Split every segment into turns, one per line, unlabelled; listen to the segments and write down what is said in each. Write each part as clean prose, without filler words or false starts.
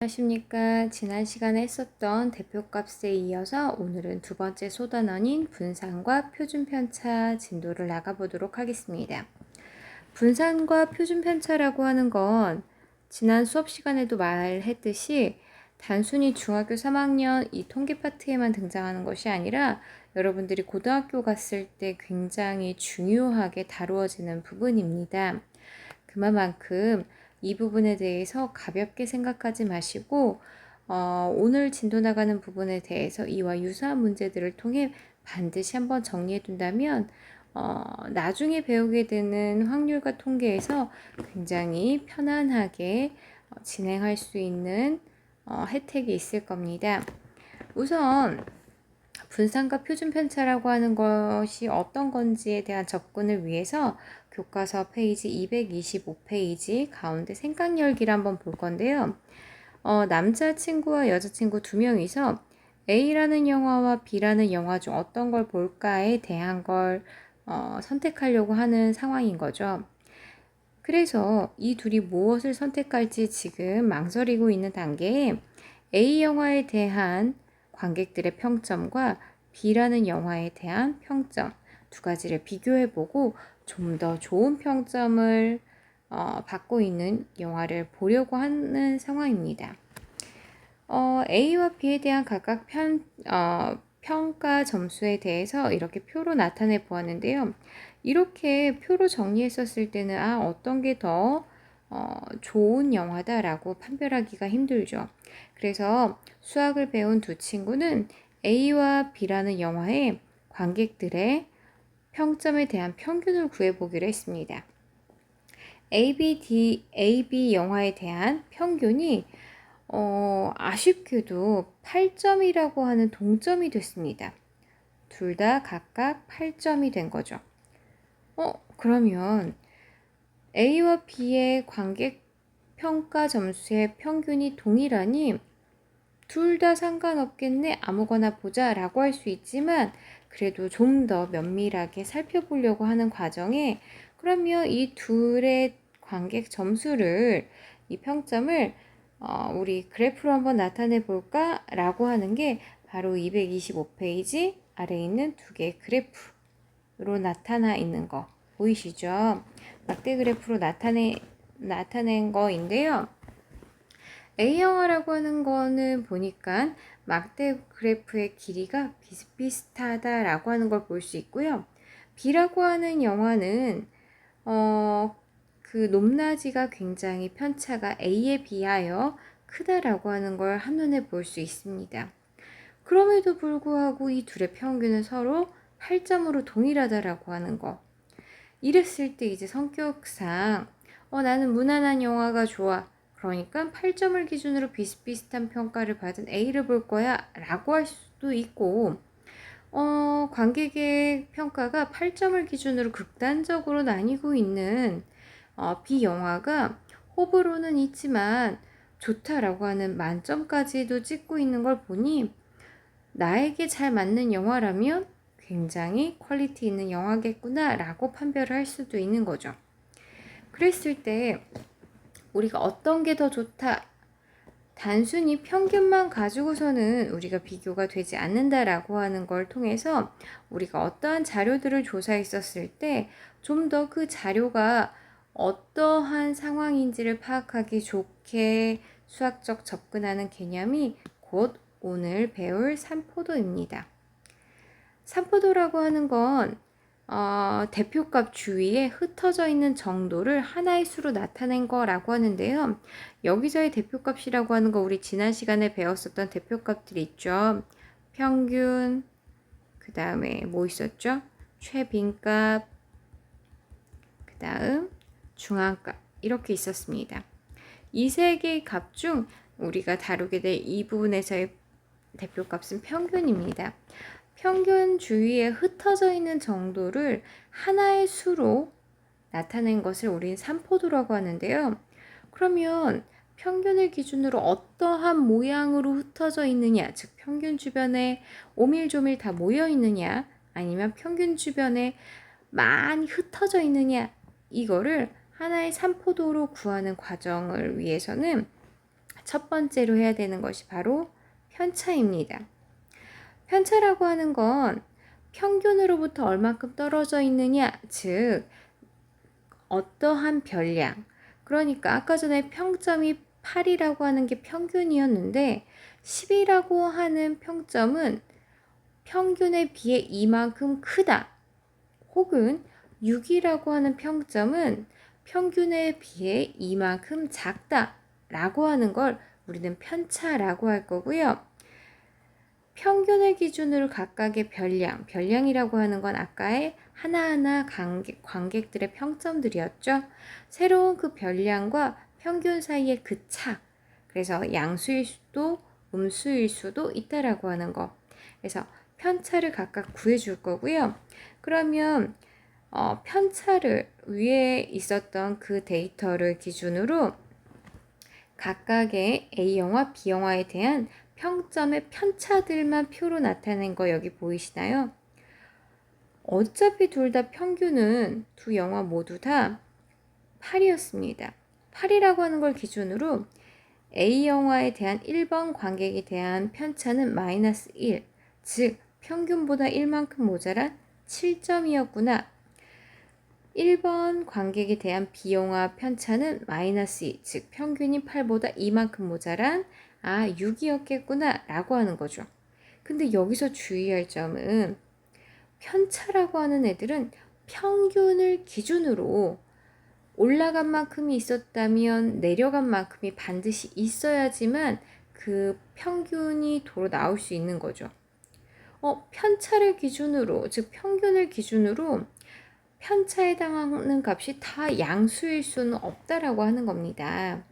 안녕하십니까. 지난 시간에 했었던 대표값에 이어서 오늘은 두 번째 소단원인 분산과 표준편차 진도를 나가보도록 하겠습니다. 분산과 표준편차라고 하는 건 지난 수업 시간에도 말했듯이 단순히 중학교 3학년 이 통계 파트에만 등장하는 것이 아니라 여러분들이 고등학교 갔을 때 굉장히 중요하게 다루어지는 부분입니다. 그만큼 이 부분에 대해서 가볍게 생각하지 마시고 오늘 진도 나가는 부분에 대해서 이와 유사한 문제들을 통해 반드시 한번 정리해 둔다면 나중에 배우게 되는 확률과 통계에서 굉장히 편안하게 진행할 수 있는 혜택이 있을 겁니다. 우선 분산과 표준편차라고 하는 것이 어떤 건지에 대한 접근을 위해서 교과서 페이지 225페이지 가운데 생각열기를 한번 볼 건데요. 남자친구와 여자친구 두 명이서 A라는 영화와 B라는 영화 중 어떤 걸 볼까에 대한 걸 선택하려고 하는 상황인 거죠. 그래서 이 둘이 무엇을 선택할지 지금 망설이고 있는 단계에 A 영화에 대한 관객들의 평점과 B라는 영화에 대한 평점 두 가지를 비교해보고 좀 더 좋은 평점을 받고 있는 영화를 보려고 하는 상황입니다. A와 B에 대한 각각 평가 점수에 대해서 이렇게 표로 나타내 보았는데요. 이렇게 표로 정리했었을 때는 어떤 게 더 좋은 영화다라고 판별하기가 힘들죠. 그래서 수학을 배운 두 친구는 A와 B라는 영화의 관객들의 평점에 대한 평균을 구해보기로 했습니다. AB 영화에 대한 평균이 아쉽게도 8점이라고 하는 동점이 됐습니다. 둘 다 각각 8점이 된 거죠. 그러면 A와 B의 관객 평가 점수의 평균이 동일하니 둘 다 상관없겠네, 아무거나 보자 라고 할 수 있지만 그래도 좀 더 면밀하게 살펴보려고 하는 과정에 그러면 이 둘의 관객 점수를 이 평점을 우리 그래프로 한번 나타내 볼까 라고 하는 게 바로 225페이지 아래에 있는 두 개의 그래프로 나타나 있는 거 보이시죠? 막대 그래프로 나타낸 거인데요. A영화라고 하는 거는 보니까 막대 그래프의 길이가 비슷비슷하다라고 하는 걸 볼 수 있고요. B라고 하는 영화는 그 높낮이가 굉장히 편차가 A에 비하여 크다라고 하는 걸 한눈에 볼 수 있습니다. 그럼에도 불구하고 이 둘의 평균은 서로 8점으로 동일하다라고 하는 거. 이랬을 때 이제 성격상 나는 무난한 영화가 좋아. 그러니까 8점을 기준으로 비슷비슷한 평가를 받은 A를 볼 거야 라고 할 수도 있고 관객의 평가가 8점을 기준으로 극단적으로 나뉘고 있는 B 영화가 호불호는 있지만 좋다라고 하는 만점까지도 찍고 있는 걸 보니 나에게 잘 맞는 영화라면 굉장히 퀄리티 있는 영화겠구나 라고 판별을 할 수도 있는 거죠. 그랬을 때 우리가 어떤 게 더 좋다, 단순히 평균만 가지고서는 우리가 비교가 되지 않는다라고 하는 걸 통해서 우리가 어떠한 자료들을 조사했었을 때 좀 더 그 자료가 어떠한 상황인지를 파악하기 좋게 수학적 접근하는 개념이 곧 오늘 배울 산포도입니다. 산포도라고 하는 건 대표값 주위에 흩어져 있는 정도를 하나의 수로 나타낸 거라고 하는데요. 여기서의 대표값이라고 하는 거 우리 지난 시간에 배웠었던 대표값들이 있죠. 평균, 그 다음에 뭐 있었죠? 최빈값, 그 다음 중앙값 이렇게 있었습니다. 이 세 개의 값 중 우리가 다루게 될 이 부분에서의 대표값은 평균입니다. 평균 주위에 흩어져 있는 정도를 하나의 수로 나타낸 것을 우리는 산포도라고 하는데요. 그러면 평균을 기준으로 어떠한 모양으로 흩어져 있느냐, 즉 평균 주변에 오밀조밀 다 모여 있느냐, 아니면 평균 주변에 많이 흩어져 있느냐, 이거를 하나의 산포도로 구하는 과정을 위해서는 첫 번째로 해야 되는 것이 바로 편차입니다. 편차라고 하는 건 평균으로부터 얼마큼 떨어져 있느냐, 즉 어떠한 별량, 그러니까 아까 전에 평점이 8이라고 하는 게 평균이었는데 10이라고 하는 평점은 평균에 비해 이만큼 크다, 혹은 6이라고 하는 평점은 평균에 비해 이만큼 작다 라고 하는 걸 우리는 편차라고 할 거고요. 평균을 기준으로 각각의 별량이라고 하는 건 아까의 하나하나 관객들의 평점들이었죠. 새로운 그 별량과 평균 사이의 그 차, 그래서 양수일 수도 음수일 수도 있다라고 하는 거. 그래서 편차를 각각 구해줄 거고요. 그러면 편차를 위에 있었던 그 데이터를 기준으로 각각의 A영화, B영화에 대한 평점의 편차들만 표로 나타낸 거 여기 보이시나요? 어차피 둘 다 평균은 두 영화 모두 다 8이었습니다. 8이라고 하는 걸 기준으로 A영화에 대한 1번 관객에 대한 편차는 마이너스 1, 즉 평균보다 1만큼 모자란 7점이었구나. 1번 관객에 대한 B영화 편차는 마이너스 2, 즉 평균이 8보다 이만큼 모자란 6이었겠구나 라고 하는 거죠. 근데 여기서 주의할 점은 편차라고 하는 애들은 평균을 기준으로 올라간 만큼이 있었다면 내려간 만큼이 반드시 있어야지만 그 평균이 도로 나올 수 있는 거죠. 편차를 기준으로, 즉 평균을 기준으로 편차에 해당하는 값이 다 양수일 수는 없다라고 하는 겁니다.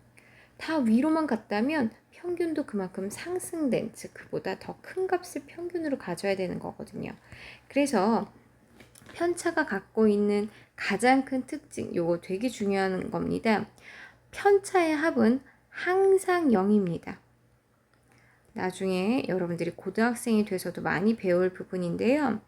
다 위로만 갔다면 평균도 그만큼 상승된, 즉 그보다 더 큰 값을 평균으로 가져야 되는 거거든요. 그래서 편차가 갖고 있는 가장 큰 특징, 요거 되게 중요한 겁니다. 편차의 합은 항상 0입니다. 나중에 여러분들이 고등학생이 돼서도 많이 배울 부분인데요.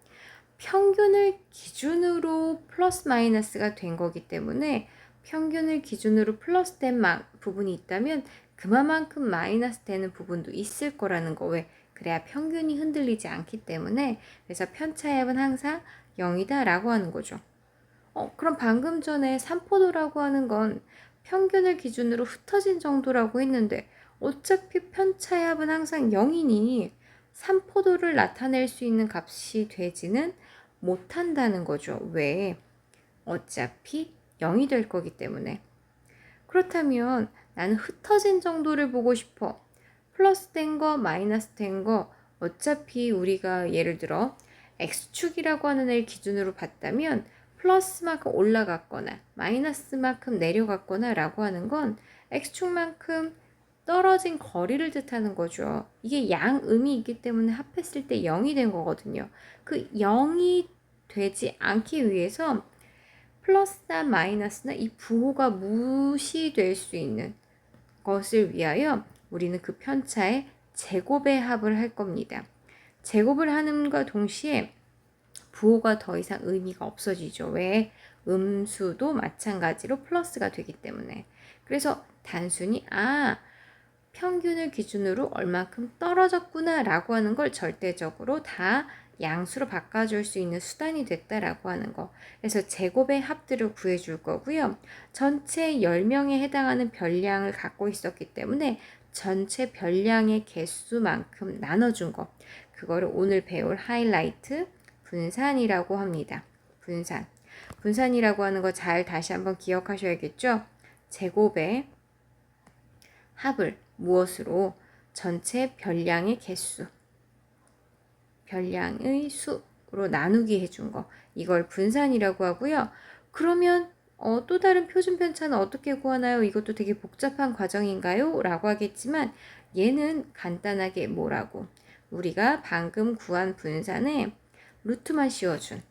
평균을 기준으로 플러스 마이너스가 된 거기 때문에 평균을 기준으로 플러스 된 부분이 있다면 그만큼 마이너스 되는 부분도 있을 거라는 거. 왜? 그래야 평균이 흔들리지 않기 때문에. 그래서 편차의 합은 항상 0이다 라고 하는 거죠. 그럼 방금 전에 삼포도라고 하는 건 평균을 기준으로 흩어진 정도라고 했는데 어차피 편차의 합은 항상 0이니 삼포도를 나타낼 수 있는 값이 되지는 못한다는 거죠. 왜? 어차피 0이 될 거기 때문에. 그렇다면 나는 흩어진 정도를 보고 싶어. 플러스 된 거, 마이너스 된 거, 어차피 우리가 예를 들어 X축이라고 하는 애를 기준으로 봤다면 플러스만큼 올라갔거나 마이너스만큼 내려갔거나 라고 하는 건 X축만큼 떨어진 거리를 뜻하는 거죠. 이게 양음이 있기 때문에 합했을 때 0이 된 거거든요. 그 0이 되지 않기 위해서 플러스나 마이너스나 이 부호가 무시될 수 있는 것을 위하여 우리는 그 편차의 제곱의 합을 할 겁니다. 제곱을 하는과 동시에 부호가 더 이상 의미가 없어지죠. 왜? 음수도 마찬가지로 플러스가 되기 때문에. 그래서 단순히 평균을 기준으로 얼마큼 떨어졌구나 라고 하는 걸 절대적으로 다 양수로 바꿔줄 수 있는 수단이 됐다라고 하는 거. 그래서 제곱의 합들을 구해줄 거고요. 전체 10명에 해당하는 별량을 갖고 있었기 때문에 전체 별량의 개수만큼 나눠준 거. 그거를 오늘 배울 하이라이트 분산이라고 합니다. 분산이라고 하는 거 잘 다시 한번 기억하셔야겠죠? 제곱의 합을 무엇으로? 전체 별량의 개수, 별량의 수로 나누기 해준 거. 이걸 분산이라고 하고요. 그러면 또 다른 표준 편차는 어떻게 구하나요? 이것도 되게 복잡한 과정인가요? 라고 하겠지만 얘는 간단하게 뭐라고? 우리가 방금 구한 분산에 루트만 씌워준.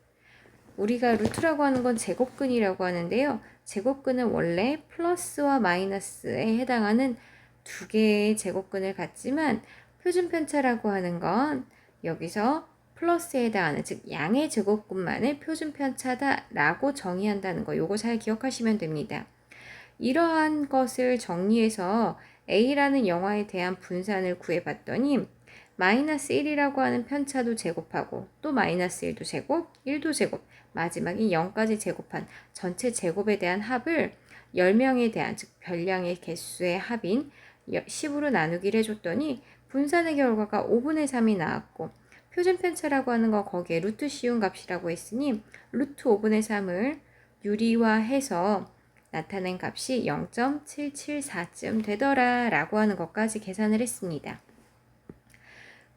우리가 루트라고 하는 건 제곱근이라고 하는데요. 제곱근은 원래 플러스와 마이너스에 해당하는 두 개의 제곱근을 갖지만 표준 편차라고 하는 건 여기서 플러스에 해당하는, 즉 양의 제곱근만을 표준 편차다라고 정의한다는 거. 요거 잘 기억하시면 됩니다. 이러한 것을 정리해서 A라는 영화에 대한 분산을 구해봤더니 마이너스 1이라고 하는 편차도 제곱하고 또 마이너스 1도 제곱, 1도 제곱, 마지막에 0까지 제곱한 전체 제곱에 대한 합을 10명에 대한 즉 별량의 개수의 합인 10으로 나누기를 해줬더니 분산의 결과가 5분의 3이 나왔고 표준 편차라고 하는 거 거기에 루트 씌운 값이라고 했으니 루트 5분의 3을 유리화해서 나타낸 값이 0.774쯤 되더라 라고 하는 것까지 계산을 했습니다.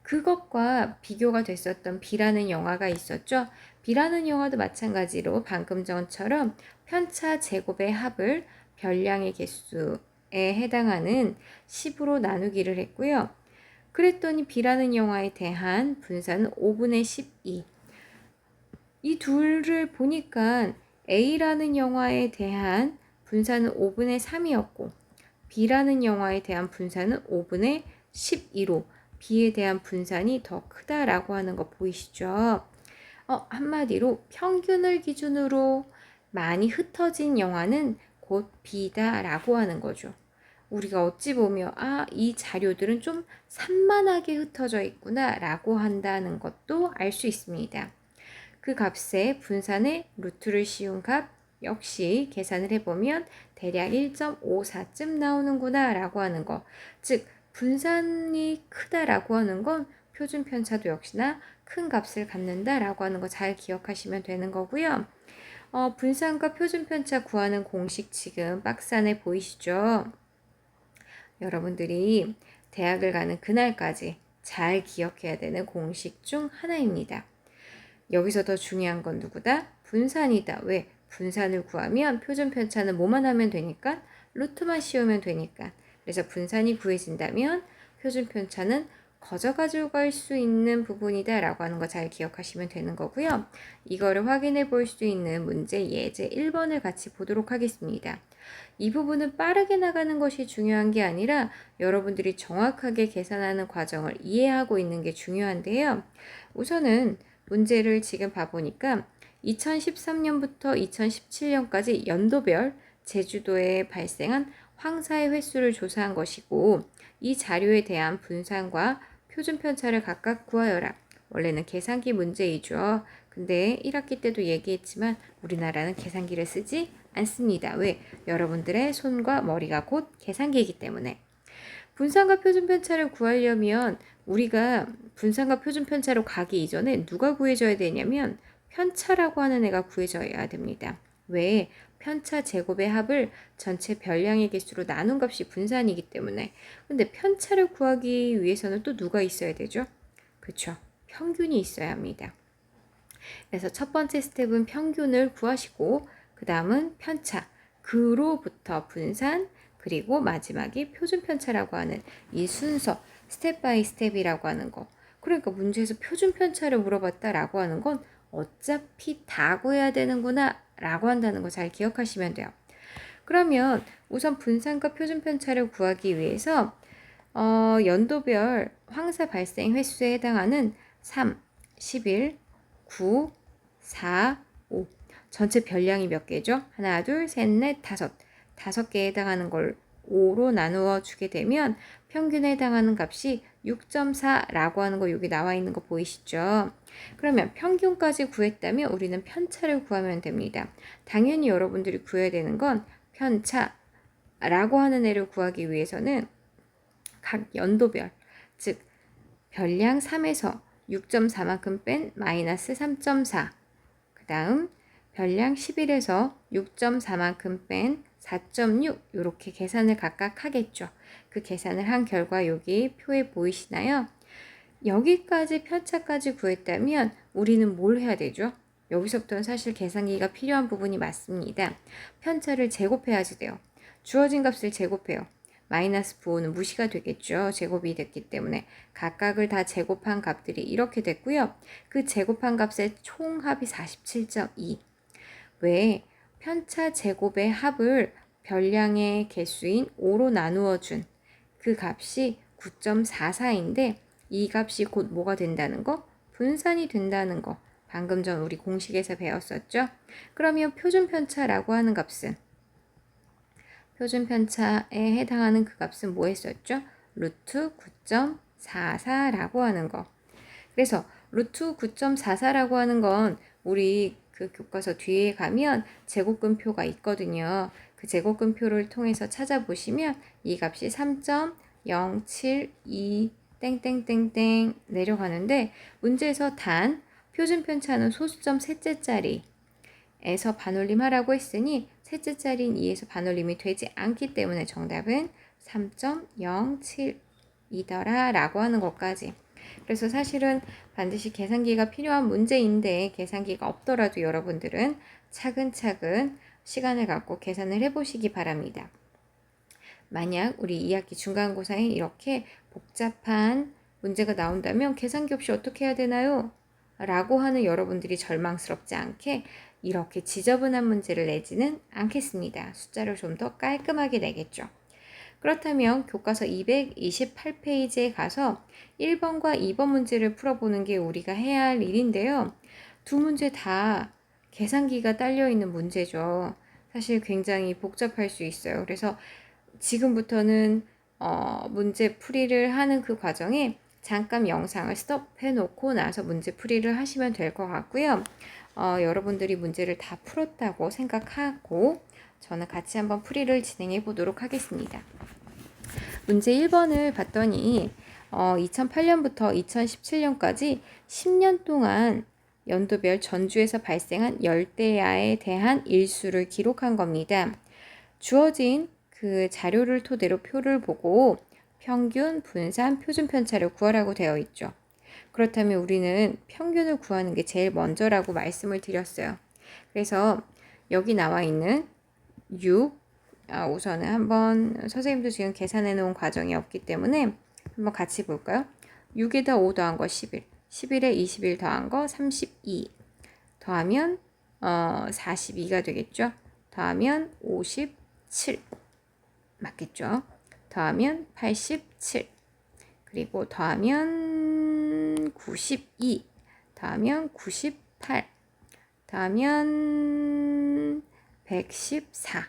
그것과 비교가 됐었던 B라는 영화가 있었죠. B라는 영화도 마찬가지로 방금 전처럼 편차 제곱의 합을 별량의 개수에 해당하는 10으로 나누기를 했고요. 그랬더니 B라는 영화에 대한 분산은 5분의 12. 이 둘을 보니까 A라는 영화에 대한 분산은 5분의 3이었고 B라는 영화에 대한 분산은 5분의 12로 B에 대한 분산이 더 크다라고 하는 거 보이시죠? 한마디로 평균을 기준으로 많이 흩어진 영화는 곧 B다라고 하는 거죠. 우리가 어찌 보면 이 자료들은 좀 산만하게 흩어져 있구나 라고 한다는 것도 알 수 있습니다. 그 값에 분산의 루트를 씌운 값 역시 계산을 해보면 대략 1.54쯤 나오는구나 라고 하는 거. 즉 분산이 크다라고 하는 건 표준 편차도 역시나 큰 값을 갖는다 라고 하는 거 잘 기억하시면 되는 거고요. 분산과 표준 편차 구하는 공식 지금 박스 안에 보이시죠? 여러분들이 대학을 가는 그날까지 잘 기억해야 되는 공식 중 하나입니다. 여기서 더 중요한 건 누구다? 분산이다. 왜? 분산을 구하면 표준 편차는 뭐만 하면 되니까? 루트만 씌우면 되니까. 그래서 분산이 구해진다면 표준 편차는 거저 가져갈 수 있는 부분이다 라고 하는 거 잘 기억하시면 되는 거고요. 이거를 확인해 볼 수 있는 문제 예제 1번을 같이 보도록 하겠습니다. 이 부분은 빠르게 나가는 것이 중요한 게 아니라 여러분들이 정확하게 계산하는 과정을 이해하고 있는 게 중요한데요. 우선은 문제를 지금 봐보니까 2013년부터 2017년까지 연도별 제주도에 발생한 황사의 횟수를 조사한 것이고 이 자료에 대한 분산과 표준 편차를 각각 구하여라. 원래는 계산기 문제이죠. 근데 1학기 때도 얘기했지만 우리나라는 계산기를 쓰지 않습니다. 왜? 여러분들의 손과 머리가 곧 계산기이기 때문에. 분산과 표준 편차를 구하려면 우리가 분산과 표준 편차로 가기 이전에 누가 구해져야 되냐면 편차라고 하는 애가 구해져야 됩니다. 왜? 편차 제곱의 합을 전체 별량의 개수로 나눈 값이 분산이기 때문에. 근데 편차를 구하기 위해서는 또 누가 있어야 되죠? 그렇죠. 평균이 있어야 합니다. 그래서 첫 번째 스텝은 평균을 구하시고 그 다음은 편차, 그로부터 분산, 그리고 마지막이 표준 편차라고 하는 이 순서, 스텝 바이 스텝이라고 하는 거. 그러니까 문제에서 표준 편차를 물어봤다라고 하는 건 어차피 다 구해야 되는구나 라고 한다는 거 잘 기억하시면 돼요. 그러면 우선 분산과 표준 편차를 구하기 위해서 연도별 황사 발생 횟수에 해당하는 3, 11, 9, 4, 5 전체 별량이 몇 개죠? 하나, 둘, 셋, 넷, 다섯 개에 해당하는 걸 5로 나누어 주게 되면 평균에 해당하는 값이 6.4라고 하는 거 여기 나와 있는 거 보이시죠? 그러면 평균까지 구했다면 우리는 편차를 구하면 됩니다. 당연히 여러분들이 구해야 되는 건 편차라고 하는 애를 구하기 위해서는 각 연도별, 즉 별량 3에서 6.4만큼 뺀 마이너스 3.4, 그 다음 별량 11에서 6.4만큼 뺀 4.6 이렇게 계산을 각각 하겠죠. 그 계산을 한 결과 여기 표에 보이시나요? 여기까지 편차까지 구했다면 우리는 뭘 해야 되죠? 여기서부터는 사실 계산기가 필요한 부분이 맞습니다. 편차를 제곱해야지 돼요. 주어진 값을 제곱해요. 마이너스 부호는 무시가 되겠죠. 제곱이 됐기 때문에 각각을 다 제곱한 값들이 이렇게 됐고요. 그 제곱한 값의 총합이 47.2. 왜? 편차 제곱의 합을 별량의 개수인 5로 나누어 준 그 값이 9.44인데 이 값이 곧 뭐가 된다는 거? 분산이 된다는 거. 방금 전 우리 공식에서 배웠었죠? 그러면 표준 편차라고 하는 값은 표준 편차에 해당하는 그 값은 뭐 했었죠? 루트 9.44라고 하는 거. 그래서 루트 9.44라고 하는 건 우리 그 교과서 뒤에 가면 제곱근표가 있거든요. 그 제곱근표를 통해서 찾아보시면 이 값이 3.072 땡땡땡땡 내려가는데 문제에서 단 표준 편차는 소수점 셋째 자리에서 반올림하라고 했으니 셋째 자리인 2에서 반올림이 되지 않기 때문에 정답은 3.072더라 라고 하는 것까지. 그래서 사실은 반드시 계산기가 필요한 문제인데 계산기가 없더라도 여러분들은 차근차근 시간을 갖고 계산을 해보시기 바랍니다. 만약 우리 2학기 중간고사에 이렇게 복잡한 문제가 나온다면 계산기 없이 어떻게 해야 되나요? 라고 하는 여러분들이 절망스럽지 않게 이렇게 지저분한 문제를 내지는 않겠습니다. 숫자를 좀 더 깔끔하게 내겠죠. 그렇다면 교과서 228페이지에 가서 1번과 2번 문제를 풀어보는 게 우리가 해야 할 일인데요. 두 문제 다 계산기가 딸려있는 문제죠. 사실 굉장히 복잡할 수 있어요. 그래서 지금부터는 문제 풀이를 하는 그 과정에 잠깐 영상을 스톱해 놓고 나서 문제 풀이를 하시면 될 것 같고요. 여러분들이 문제를 다 풀었다고 생각하고 저는 같이 한번 풀이를 진행해 보도록 하겠습니다. 문제 1번을 봤더니 2008년부터 2017년까지 10년 동안 연도별 전주에서 발생한 열대야에 대한 일수를 기록한 겁니다. 주어진 그 자료를 토대로 표를 보고 평균, 분산, 표준 편차를 구하라고 되어 있죠. 그렇다면 우리는 평균을 구하는 게 제일 먼저라고 말씀을 드렸어요. 그래서 여기 나와 있는 6, 우선은 한번 선생님도 지금 계산해 놓은 과정이 없기 때문에 한번 같이 볼까요? 6에다 5 더한 거 11, 11에 21 더한 거 32 더하면 42가 되겠죠. 더하면 57 맞겠죠. 더하면 87 그리고 더하면 92 더하면 98 더하면 114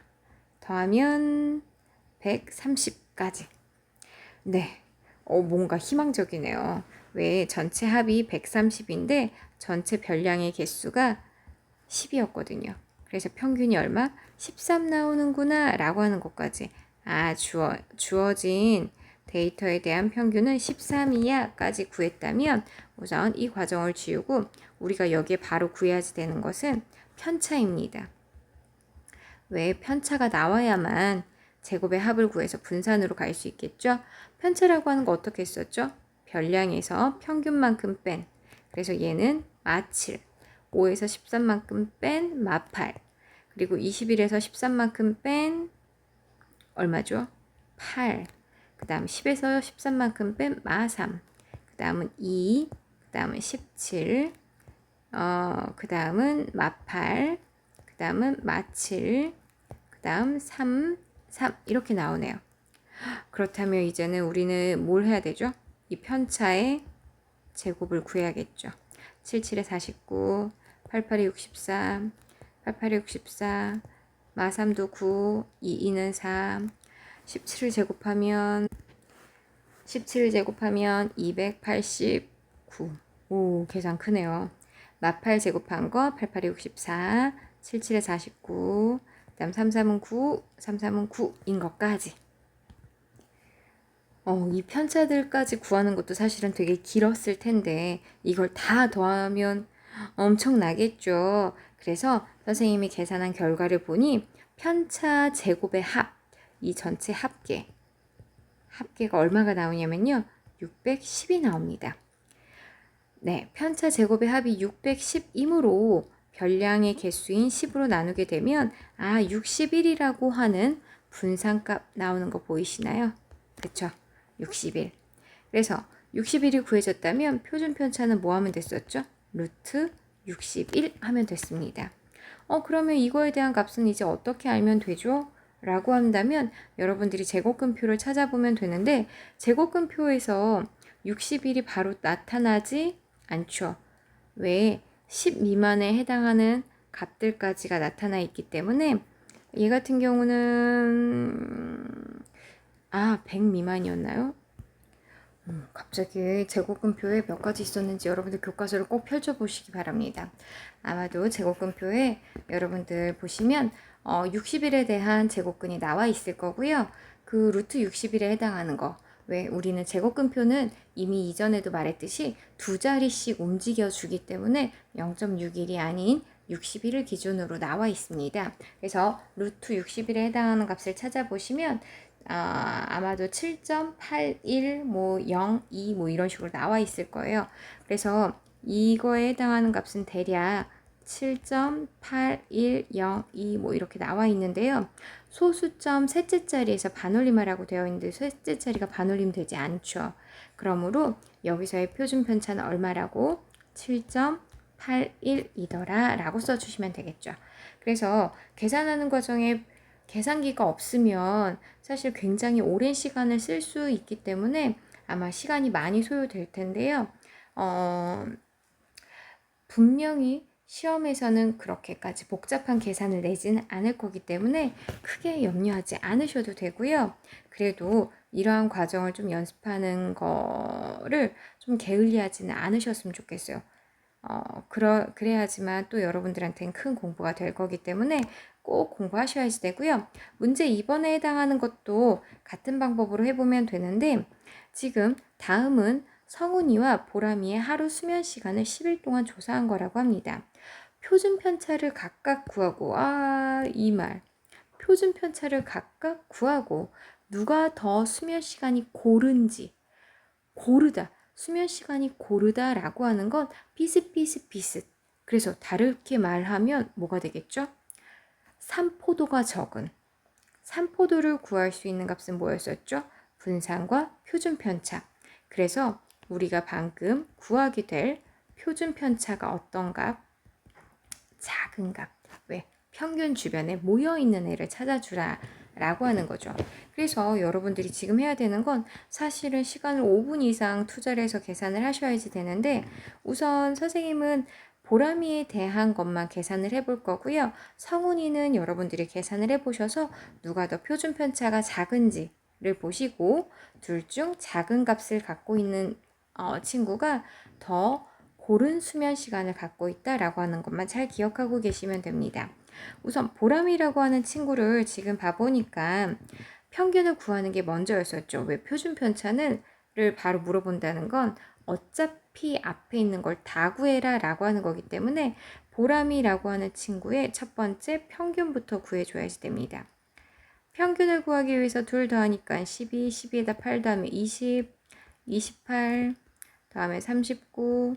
더하면 130까지. 네, 뭔가 희망적이네요. 왜 전체 합이 130인데 전체 별량의 개수가 10이었거든요. 그래서 평균이 얼마? 13 나오는구나 라고 하는 것까지. 주어진 데이터에 대한 평균은 13이야 까지 구했다면 우선 이 과정을 지우고 우리가 여기에 바로 구해야지 되는 것은 편차입니다. 왜 편차가 나와야만 제곱의 합을 구해서 분산으로 갈 수 있겠죠? 편차라고 하는 거 어떻게 했었죠? 별량에서 평균만큼 뺀. 그래서 얘는 마7, 5에서 13만큼 뺀 마8, 그리고 21에서 13만큼 뺀 얼마죠? 8. 그 다음 10에서 13만큼 뺀 마3. 그 다음은 2. 그 다음은 17. 그 다음은 마8. 그 다음은 마7. 그 다음 3. 이렇게 나오네요. 그렇다면 이제는 우리는 뭘 해야 되죠? 이 편차의 제곱을 구해야겠죠. 77에 49, 88에 63, 88에 64, 마3도 9, 2는 3, 17을 제곱하면 289. 오, 계산 크네요. 마8 제곱한 거 88에 64, 77에 49, 그 다음 33은 9, 33은 9인 것까지. 이 편차들까지 구하는 것도 사실은 되게 길었을 텐데 이걸 다 더하면 엄청나겠죠. 그래서 선생님이 계산한 결과를 보니 편차 제곱의 합, 이 전체 합계가 얼마가 나오냐면요. 610이 나옵니다. 네, 편차 제곱의 합이 610이므로 별량의 개수인 10으로 나누게 되면 61이라고 하는 분산값 나오는 거 보이시나요? 그렇죠? 61. 그래서 61이 구해졌다면 표준 편차는 뭐 하면 됐었죠? 루트 61 하면 됐습니다. 그러면 이거에 대한 값은 이제 어떻게 알면 되죠? 라고 한다면 여러분들이 제곱근표를 찾아보면 되는데 제곱근표에서 61이 바로 나타나지 않죠. 왜? 10 미만에 해당하는 값들까지가 나타나 있기 때문에 얘 같은 경우는 100 미만이었나요? 갑자기 제곱근표에 몇 가지 있었는지 여러분들 교과서를 꼭 펼쳐보시기 바랍니다. 아마도 제곱근표에 여러분들 보시면 60일에 대한 제곱근이 나와 있을 거고요. 그 루트 60일에 해당하는 거. 왜 우리는 제곱근표는 이미 이전에도 말했듯이 두 자리씩 움직여 주기 때문에 0.6일이 아닌 60일을 기준으로 나와 있습니다. 그래서 루트 60일에 해당하는 값을 찾아보시면 아마도 7.81, 뭐 0, 2, 뭐 이런 식으로 나와 있을 거예요. 그래서 이거에 해당하는 값은 대략 7.8102 뭐 이렇게 나와 있는데요. 소수점 셋째 자리에서 반올림하라고 되어 있는데 셋째 자리가 반올림 되지 않죠. 그러므로 여기서의 표준 편차는 얼마라고? 7.81이더라 라고 써주시면 되겠죠. 그래서 계산하는 과정에 계산기가 없으면 사실 굉장히 오랜 시간을 쓸 수 있기 때문에 아마 시간이 많이 소요될 텐데요. 분명히 시험에서는 그렇게까지 복잡한 계산을 내지는 않을 거기 때문에 크게 염려하지 않으셔도 되고요. 그래도 이러한 과정을 좀 연습하는 거를 좀 게을리하지는 않으셨으면 좋겠어요. 그래야지만 또 여러분들한테는 큰 공부가 될 거기 때문에 꼭 공부하셔야지 되고요. 문제 2번에 해당하는 것도 같은 방법으로 해보면 되는데 지금 다음은 성훈이와 보람이의 하루 수면 시간을 10일 동안 조사한 거라고 합니다. 표준 편차를 각각 구하고 이 말. 표준 편차를 각각 구하고 누가 더 수면 시간이 고르다. 수면 시간이 고르다라고 하는 건 비슷. 그래서 다르게 말하면 뭐가 되겠죠? 산포도가 적은. 산포도를 구할 수 있는 값은 뭐였었죠? 분산과 표준 편차. 그래서 우리가 방금 구하게 될 표준 편차가 어떤 값? 작은 값. 왜? 평균 주변에 모여 있는 애를 찾아주라 라고 하는 거죠. 그래서 여러분들이 지금 해야 되는 건 사실은 시간을 5분 이상 투자를 해서 계산을 하셔야지 되는데 우선 선생님은 보람이에 대한 것만 계산을 해볼 거고요. 성훈이는 여러분들이 계산을 해보셔서 누가 더 표준 편차가 작은지를 보시고 둘 중 작은 값을 갖고 있는 친구가 더 고른 수면 시간을 갖고 있다라고 하는 것만 잘 기억하고 계시면 됩니다. 우선 보람이라고 하는 친구를 지금 봐보니까 평균을 구하는 게 먼저였었죠. 왜 표준 편차를 바로 물어본다는 건 어차피 앞에 있는 걸 다 구해라 라고 하는 거기 때문에 보람이라고 하는 친구의 첫 번째 평균부터 구해줘야지 됩니다. 평균을 구하기 위해서 둘 더하니까 12, 12에다 8 다음에 20, 28, 다음에 39,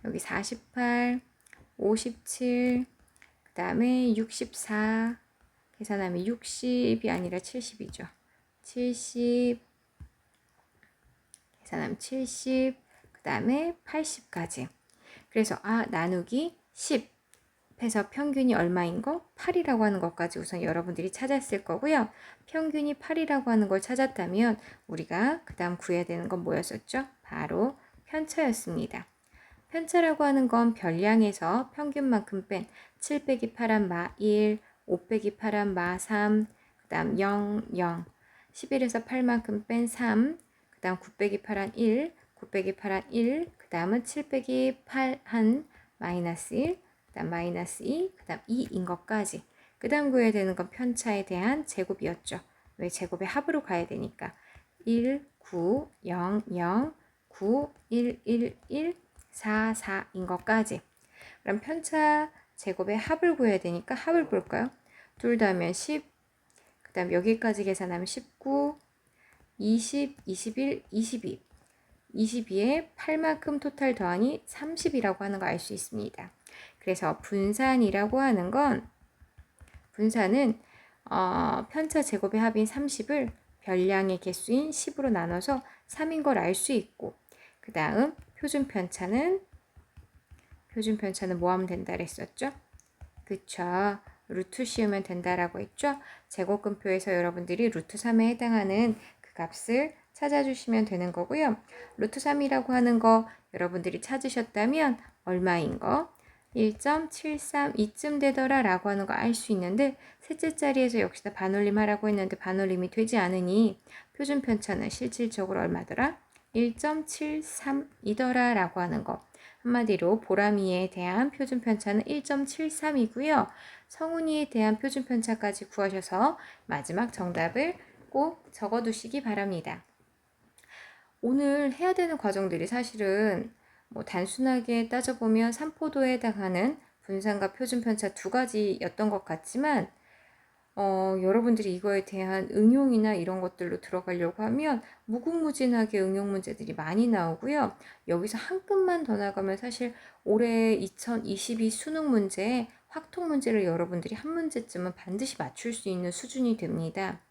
여기 48, 57, 그 다음에 64, 계산하면 60이 아니라 70이죠. 70, 계산하면 70, 그 다음에 80까지. 그래서 나누기 10 해서 평균이 얼마인 거? 8이라고 하는 것까지 우선 여러분들이 찾았을 거고요. 평균이 8이라고 하는 걸 찾았다면 우리가 그 다음 구해야 되는 건 뭐였었죠? 바로 편차였습니다. 편차라고 하는 건 별량에서 평균만큼 뺀 7 빼기 8한 마 1, 5 빼기 8한 마 3, 그 다음 0, 0, 11에서 8만큼 뺀 3, 그 다음 9 빼기 8한 1, 9 빼기 8한 1, 그 다음은 7 빼기 8한 마이너스 1, 그 다음 마이너스 2, 그 다음 2인 것까지. 그 다음 구해야 되는 건 편차에 대한 제곱이었죠. 왜 제곱의 합으로 가야 되니까. 1, 9, 0, 0, 9, 1, 1, 1, 4, 4인 것까지. 그럼 편차 제곱의 합을 구해야 되니까 합을 볼까요? 둘 다하면 10, 그 다음 여기까지 계산하면 19, 20, 21, 22. 22에 8만큼 토탈 더하니 30이라고 하는 거 알 수 있습니다. 그래서 분산이라고 하는 건 분산은 편차 제곱의 합인 30을 별량의 개수인 10으로 나눠서 3인 걸 알 수 있고 그 다음 표준 편차는 뭐 하면 된다 그랬었죠? 그쵸. 루트 씌우면 된다라고 했죠? 제곱근표에서 여러분들이 루트 3에 해당하는 그 값을 찾아주시면 되는 거고요. 루트 3이라고 하는 거 여러분들이 찾으셨다면 얼마인 거? 1.73 이쯤 되더라 라고 하는 거 알 수 있는데 셋째 자리에서 역시나 반올림 하라고 했는데 반올림이 되지 않으니 표준 편차는 실질적으로 얼마더라? 1.73이더라 라고 하는 거. 한마디로 보람이에 대한 표준 편차는 1.73이고요. 성운이에 대한 표준 편차까지 구하셔서 마지막 정답을 꼭 적어두시기 바랍니다. 오늘 해야 되는 과정들이 사실은 뭐 단순하게 따져보면 산포도에 해당하는 분산과 표준 편차 두 가지였던 것 같지만 여러분들이 이거에 대한 응용이나 이런 것들로 들어가려고 하면 무궁무진하게 응용 문제들이 많이 나오고요. 여기서 한 급만 더 나가면 사실 올해 2022 수능 문제에 확통 문제를 여러분들이 한 문제쯤은 반드시 맞출 수 있는 수준이 됩니다.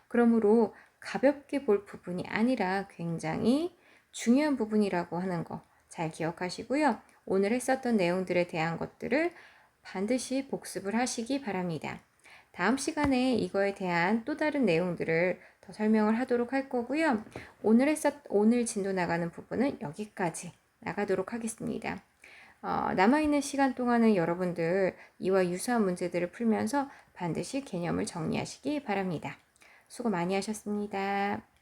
그러므로 가볍게 볼 부분이 아니라 굉장히 중요한 부분이라고 하는 거 잘 기억하시고요. 오늘 했었던 내용들에 대한 것들을 반드시 복습을 하시기 바랍니다. 다음 시간에 이거에 대한 또 다른 내용들을 더 설명을 하도록 할 거고요. 오늘 진도 나가는 부분은 여기까지 나가도록 하겠습니다. 남아있는 시간 동안은 여러분들 이와 유사한 문제들을 풀면서 반드시 개념을 정리하시기 바랍니다. 수고 많이 하셨습니다.